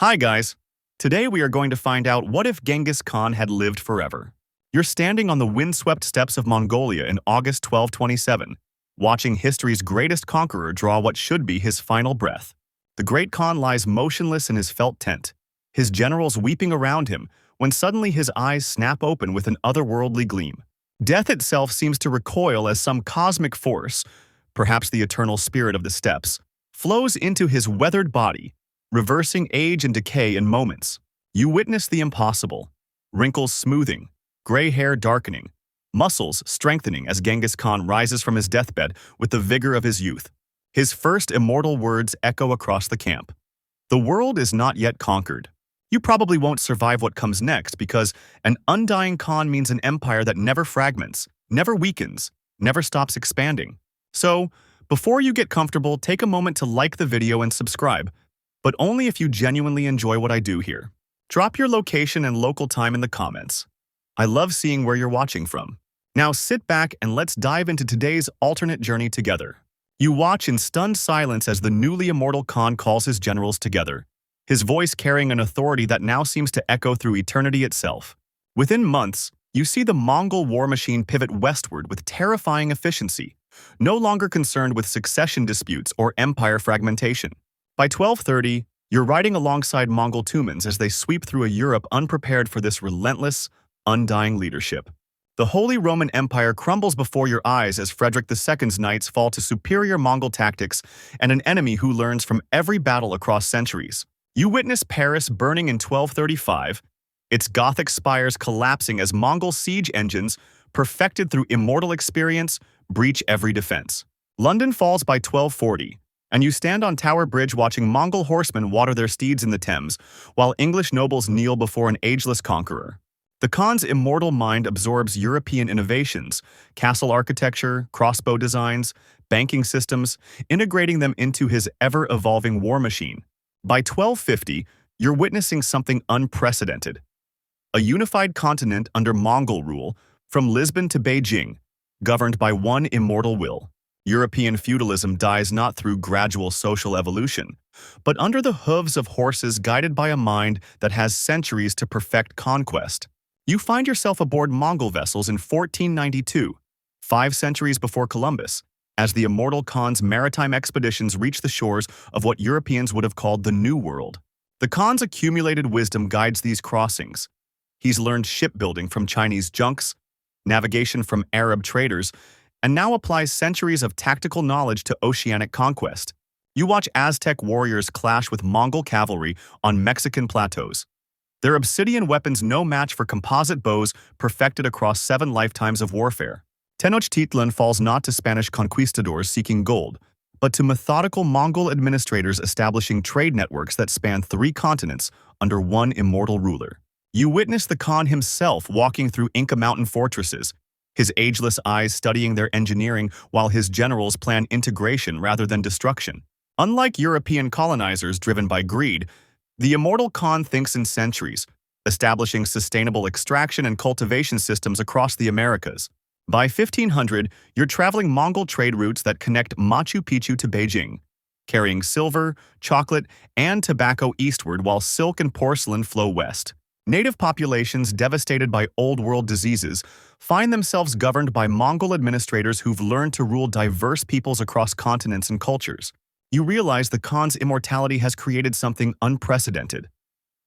Hi guys! Today we are going to find out what if Genghis Khan had lived forever. You're standing on the windswept steppes of Mongolia in August 1227, watching history's greatest conqueror draw what should be his final breath. The great Khan lies motionless in his felt tent, his generals weeping around him, when suddenly his eyes snap open with an otherworldly gleam. Death itself seems to recoil as some cosmic force, perhaps the eternal spirit of the steppes, flows into his weathered body, reversing age and decay in moments. You witness the impossible, wrinkles smoothing, gray hair darkening, muscles strengthening as Genghis Khan rises from his deathbed with the vigor of his youth. His first immortal words echo across the camp. The world is not yet conquered. You probably won't survive what comes next because an undying Khan means an empire that never fragments, never weakens, never stops expanding. So, before you get comfortable, take a moment to like the video and subscribe, but only if you genuinely enjoy what I do here. Drop your location and local time in the comments. I love seeing where you're watching from. Now sit back and let's dive into today's alternate journey together. You watch in stunned silence as the newly immortal Khan calls his generals together, his voice carrying an authority that now seems to echo through eternity itself. Within months, you see the Mongol war machine pivot westward with terrifying efficiency, no longer concerned with succession disputes or empire fragmentation. By 1230, you're riding alongside Mongol Tumans as they sweep through a Europe unprepared for this relentless, undying leadership. The Holy Roman Empire crumbles before your eyes as Frederick II's knights fall to superior Mongol tactics and an enemy who learns from every battle across centuries. You witness Paris burning in 1235, its Gothic spires collapsing as Mongol siege engines, perfected through immortal experience, breach every defense. London falls by 1240, and you stand on Tower Bridge watching Mongol horsemen water their steeds in the Thames, while English nobles kneel before an ageless conqueror. The Khan's immortal mind absorbs European innovations, castle architecture, crossbow designs, banking systems, integrating them into his ever-evolving war machine. By 1250, you're witnessing something unprecedented. A unified continent under Mongol rule, from Lisbon to Beijing, governed by one immortal will. European feudalism dies not through gradual social evolution, but under the hooves of horses guided by a mind that has centuries to perfect conquest. You find yourself aboard Mongol vessels in 1492, 5 centuries before Columbus, as the immortal Khan's maritime expeditions reach the shores of what Europeans would have called the New World. The Khan's accumulated wisdom guides these crossings. He's learned shipbuilding from Chinese junks, navigation from Arab traders, and now applies centuries of tactical knowledge to oceanic conquest. You watch Aztec warriors clash with Mongol cavalry on Mexican plateaus, their obsidian weapons no match for composite bows perfected across 7 lifetimes of warfare. Tenochtitlan falls not to Spanish conquistadors seeking gold, but to methodical Mongol administrators establishing trade networks that span 3 continents under one immortal ruler. You witness the Khan himself walking through Inca mountain fortresses, his ageless eyes studying their engineering while his generals plan integration rather than destruction. Unlike European colonizers driven by greed, the immortal Khan thinks in centuries, establishing sustainable extraction and cultivation systems across the Americas. By 1500, you're traveling Mongol trade routes that connect Machu Picchu to Beijing, carrying silver, chocolate, and tobacco eastward while silk and porcelain flow west. Native populations devastated by old-world diseases find themselves governed by Mongol administrators who've learned to rule diverse peoples across continents and cultures. You realize the Khan's immortality has created something unprecedented.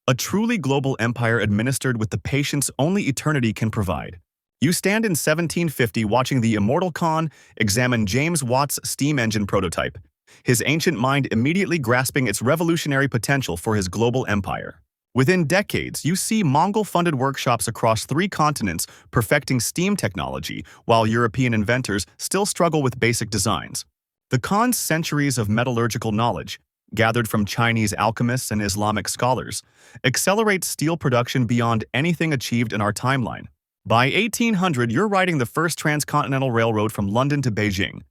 A truly global empire administered with the patience only eternity can provide. You stand in 1750 watching the immortal Khan examine James Watt's steam engine prototype, his ancient mind immediately grasping its revolutionary potential for his global empire. Within decades, you see Mongol-funded workshops across 3 continents perfecting steam technology, while European inventors still struggle with basic designs. The Khan's centuries of metallurgical knowledge, gathered from Chinese alchemists and Islamic scholars, accelerate steel production beyond anything achieved in our timeline. By 1800, you're riding the first transcontinental railroad from London to Beijing,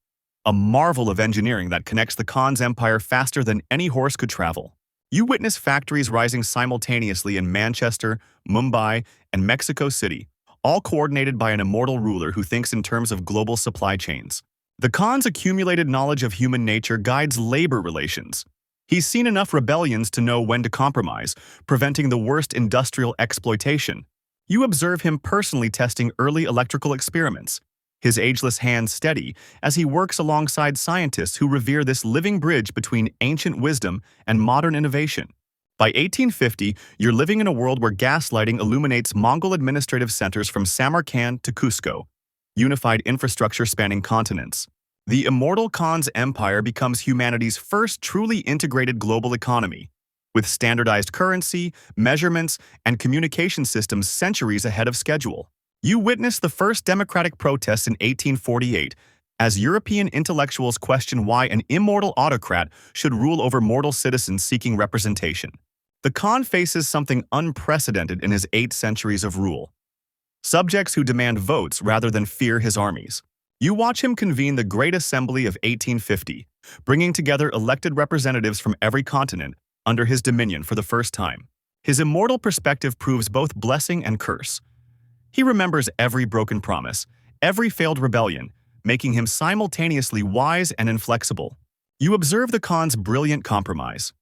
a marvel of engineering that connects the Khan's empire faster than any horse could travel. You witness factories rising simultaneously in Manchester, Mumbai, and Mexico City, all coordinated by an immortal ruler who thinks in terms of global supply chains. The Khan's accumulated knowledge of human nature guides labor relations, He's seen enough rebellions to know when to compromise, preventing the worst industrial exploitation. You observe him personally testing early electrical experiments, his ageless hands steady as he works alongside scientists who revere this living bridge between ancient wisdom and modern innovation. By 1850, you're living in a world where gaslighting illuminates Mongol administrative centers from Samarkand to Cusco, unified infrastructure spanning continents. The immortal Khan's empire becomes humanity's first truly integrated global economy, with standardized currency, measurements, and communication systems centuries ahead of schedule. You witness the first democratic protests in 1848 as European intellectuals question why an immortal autocrat should rule over mortal citizens seeking representation. The Khan faces something unprecedented in his 8 centuries of rule: subjects who demand votes rather than fear his armies. You watch him convene the Great Assembly of 1850, bringing together elected representatives from every continent under his dominion for the first time. His immortal perspective proves both blessing and curse. He remembers every broken promise, every failed rebellion, making him simultaneously wise and inflexible. You observe the Khan's brilliant compromise.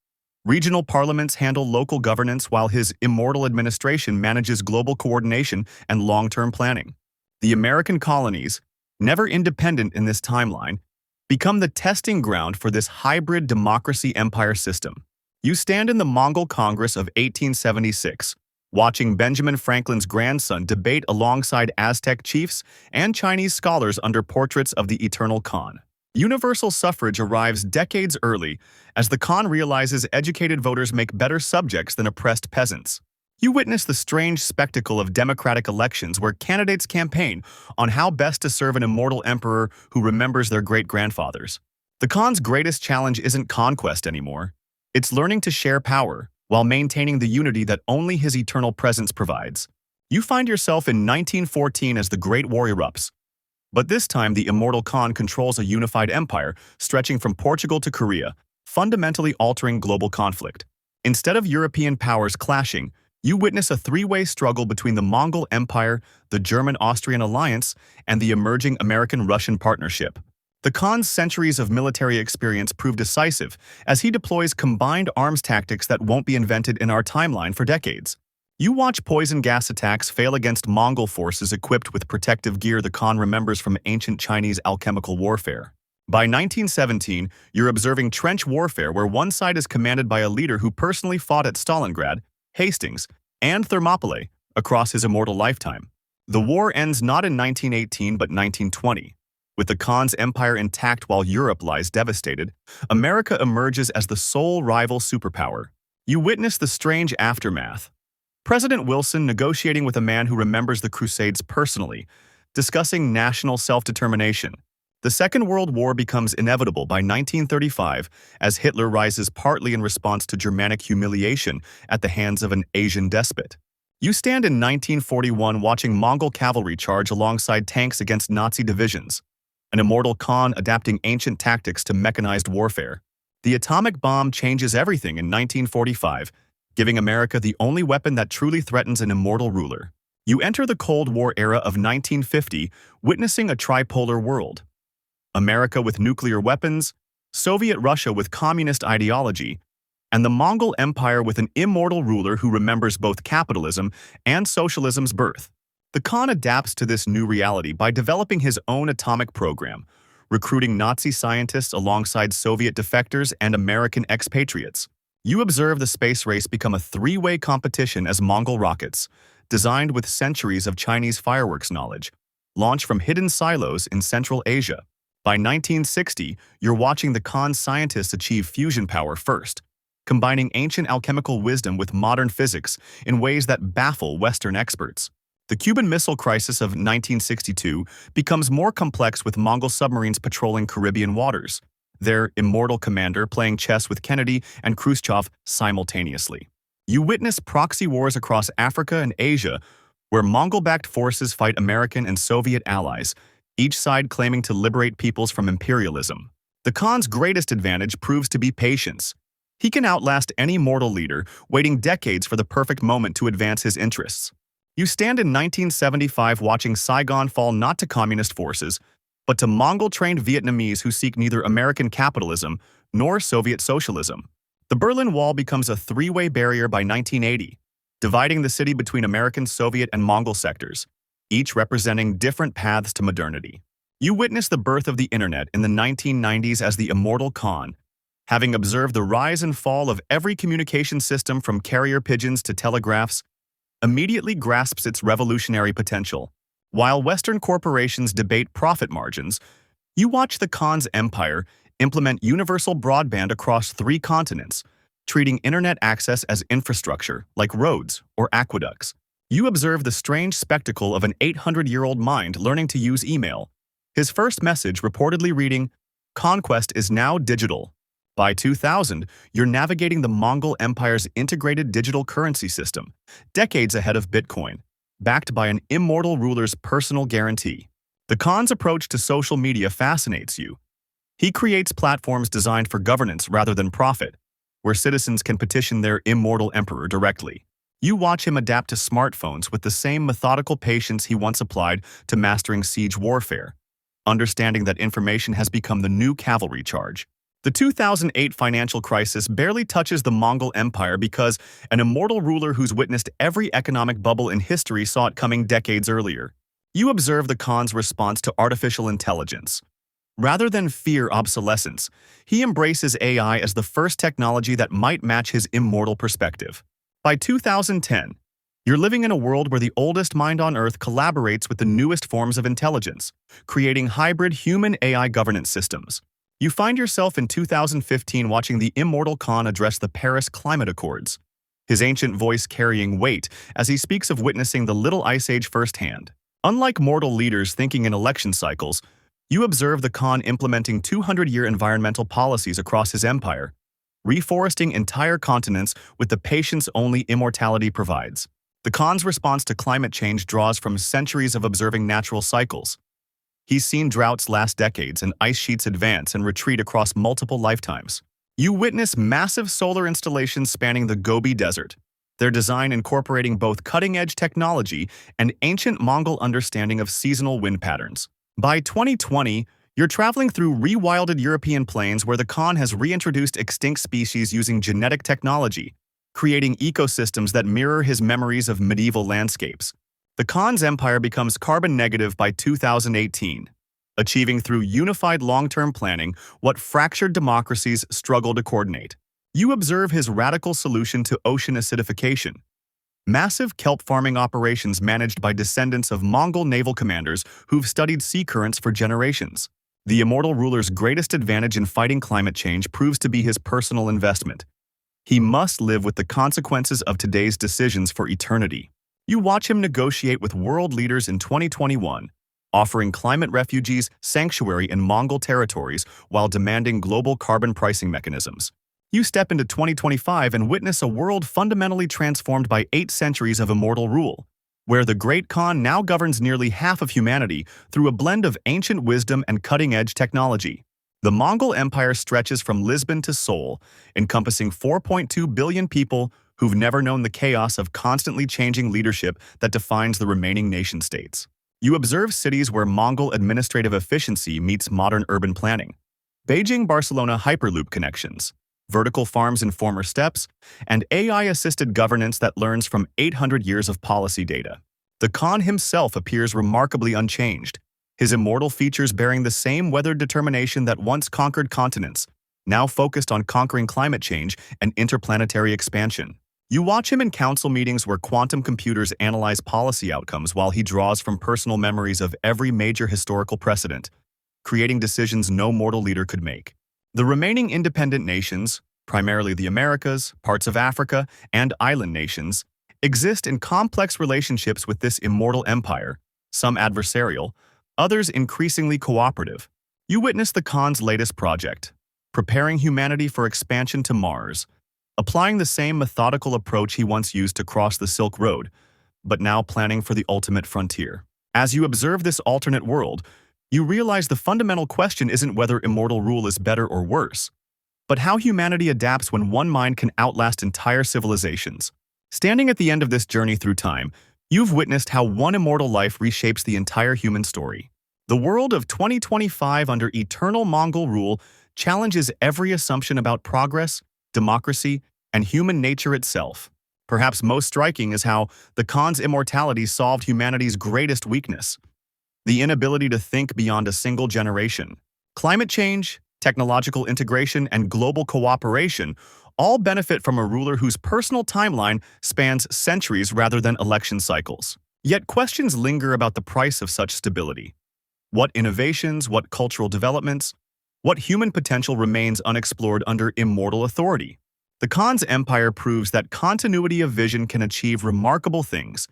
Regional parliaments handle local governance while his immortal administration manages global coordination and long-term planning. The American colonies, never independent in this timeline, become the testing ground for this hybrid democracy empire system. You stand in the Mongol Congress of 1876, watching Benjamin Franklin's grandson debate alongside Aztec chiefs and Chinese scholars under portraits of the Eternal Khan. Universal suffrage arrives decades early as the Khan realizes educated voters make better subjects than oppressed peasants. You witness the strange spectacle of democratic elections where candidates campaign on how best to serve an immortal emperor who remembers their great-grandfathers. The Khan's greatest challenge isn't conquest anymore. It's learning to share power while maintaining the unity that only his eternal presence provides. You find yourself in 1914 as the Great War erupts. But this time, the immortal Khan controls a unified empire stretching from Portugal to Korea, fundamentally altering global conflict. Instead of European powers clashing, you witness a 3-way struggle between the Mongol Empire, the German-Austrian alliance, and the emerging American-Russian partnership. The Khan's centuries of military experience prove decisive as he deploys combined arms tactics that won't be invented in our timeline for decades. You watch poison gas attacks fail against Mongol forces equipped with protective gear the Khan remembers from ancient Chinese alchemical warfare. By 1917, you're observing trench warfare where one side is commanded by a leader who personally fought at Stalingrad, Hastings, and Thermopylae across his immortal lifetime. The war ends not in 1918 but 1920. With the Khan's empire intact while Europe lies devastated, America emerges as the sole rival superpower. You witness the strange aftermath. President Wilson negotiating with a man who remembers the Crusades personally, discussing national self-determination. The Second World War becomes inevitable by 1935 as Hitler rises partly in response to Germanic humiliation at the hands of an Asian despot. You stand in 1941 watching Mongol cavalry charge alongside tanks against Nazi divisions, an immortal Khan adapting ancient tactics to mechanized warfare. The atomic bomb changes everything in 1945, giving America the only weapon that truly threatens an immortal ruler. You enter the Cold War era of 1950, witnessing a tripolar world. America with nuclear weapons, Soviet Russia with communist ideology, and the Mongol Empire with an immortal ruler who remembers both capitalism and socialism's birth. The Khan adapts to this new reality by developing his own atomic program, recruiting Nazi scientists alongside Soviet defectors and American expatriates. You observe the space race become a 3-way competition as Mongol rockets, designed with centuries of Chinese fireworks knowledge, launch from hidden silos in Central Asia. By 1960, you're watching the Khan scientists achieve fusion power first, combining ancient alchemical wisdom with modern physics in ways that baffle Western experts. The Cuban Missile Crisis of 1962 becomes more complex with Mongol submarines patrolling Caribbean waters, their immortal commander playing chess with Kennedy and Khrushchev simultaneously. You witness proxy wars across Africa and Asia, where Mongol-backed forces fight American and Soviet allies, each side claiming to liberate peoples from imperialism. The Khan's greatest advantage proves to be patience. He can outlast any mortal leader, waiting decades for the perfect moment to advance his interests. You stand in 1975 watching Saigon fall not to communist forces, but to Mongol-trained Vietnamese who seek neither American capitalism nor Soviet socialism. The Berlin Wall becomes a three-way barrier by 1980, dividing the city between American, Soviet, and Mongol sectors, each representing different paths to modernity. You witness the birth of the internet in the 1990s as the immortal Khan, having observed the rise and fall of every communication system from carrier pigeons to telegraphs, immediately grasps its revolutionary potential. While Western corporations debate profit margins, you watch the Khan's empire implement universal broadband across 3 continents, treating internet access as infrastructure like roads or aqueducts. You observe the strange spectacle of an 800-year-old mind learning to use email, his first message reportedly reading, "Conquest is now digital." By 2000, you're navigating the Mongol Empire's integrated digital currency system, decades ahead of Bitcoin, backed by an immortal ruler's personal guarantee. The Khan's approach to social media fascinates you. He creates platforms designed for governance rather than profit, where citizens can petition their immortal emperor directly. You watch him adapt to smartphones with the same methodical patience he once applied to mastering siege warfare, understanding that information has become the new cavalry charge. The 2008 financial crisis barely touches the Mongol Empire because an immortal ruler who's witnessed every economic bubble in history saw it coming decades earlier. You observe the Khan's response to artificial intelligence. Rather than fear obsolescence, he embraces AI as the first technology that might match his immortal perspective. By 2010, you're living in a world where the oldest mind on Earth collaborates with the newest forms of intelligence, creating hybrid human-AI governance systems. You find yourself in 2015 watching the immortal Khan address the Paris Climate Accords, his ancient voice carrying weight as he speaks of witnessing the Little Ice Age firsthand. Unlike mortal leaders thinking in election cycles, you observe the Khan implementing 200-year environmental policies across his empire, reforesting entire continents with the patience only immortality provides. The Khan's response to climate change draws from centuries of observing natural cycles. He's seen droughts last decades and ice sheets advance and retreat across multiple lifetimes. You witness massive solar installations spanning the Gobi Desert, their design incorporating both cutting-edge technology and ancient Mongol understanding of seasonal wind patterns. By 2020, you're traveling through rewilded European plains where the Khan has reintroduced extinct species using genetic technology, creating ecosystems that mirror his memories of medieval landscapes. The Khan's empire becomes carbon negative by 2018, achieving through unified long-term planning what fractured democracies struggle to coordinate. You observe his radical solution to ocean acidification. Massive kelp farming operations managed by descendants of Mongol naval commanders who've studied sea currents for generations. The immortal ruler's greatest advantage in fighting climate change proves to be his personal investment. He must live with the consequences of today's decisions for eternity. You watch him negotiate with world leaders in 2021, offering climate refugees sanctuary in Mongol territories while demanding global carbon pricing mechanisms. You step into 2025 and witness a world fundamentally transformed by 8 centuries of immortal rule, where the Great Khan now governs nearly half of humanity through a blend of ancient wisdom and cutting-edge technology. The Mongol Empire stretches from Lisbon to Seoul, encompassing 4.2 billion people who've never known the chaos of constantly changing leadership that defines the remaining nation-states. You observe cities where Mongol administrative efficiency meets modern urban planning. Beijing-Barcelona Hyperloop connections, vertical farms in former steppes, and AI-assisted governance that learns from 800 years of policy data. The Khan himself appears remarkably unchanged, his immortal features bearing the same weathered determination that once conquered continents, now focused on conquering climate change and interplanetary expansion. You watch him in council meetings where quantum computers analyze policy outcomes while he draws from personal memories of every major historical precedent, creating decisions no mortal leader could make. The remaining independent nations, primarily the Americas, parts of Africa, and island nations, exist in complex relationships with this immortal empire, some adversarial, others increasingly cooperative. You witness the Khan's latest project, preparing humanity for expansion to Mars, applying the same methodical approach he once used to cross the Silk Road, but now planning for the ultimate frontier. As you observe this alternate world, you realize the fundamental question isn't whether immortal rule is better or worse, but how humanity adapts when one mind can outlast entire civilizations. Standing at the end of this journey through time, you've witnessed how one immortal life reshapes the entire human story. The world of 2025 under eternal Mongol rule challenges every assumption about progress, democracy, and human nature itself. Perhaps most striking is how the Khan's immortality solved humanity's greatest weakness: the inability to think beyond a single generation. Climate change, technological integration, and global cooperation all benefit from a ruler whose personal timeline spans centuries rather than election cycles. Yet questions linger about the price of such stability. What innovations, what cultural developments, what human potential remains unexplored under immortal authority? The Khan's empire proves that continuity of vision can achieve remarkable things,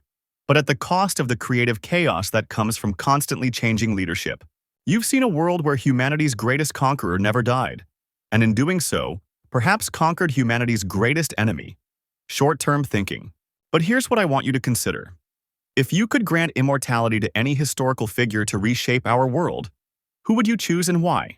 but at the cost of the creative chaos that comes from constantly changing leadership. You've seen a world where humanity's greatest conqueror never died, and in doing so, perhaps conquered humanity's greatest enemy: short-term thinking. But here's what I want you to consider. If you could grant immortality to any historical figure to reshape our world, who would you choose and why?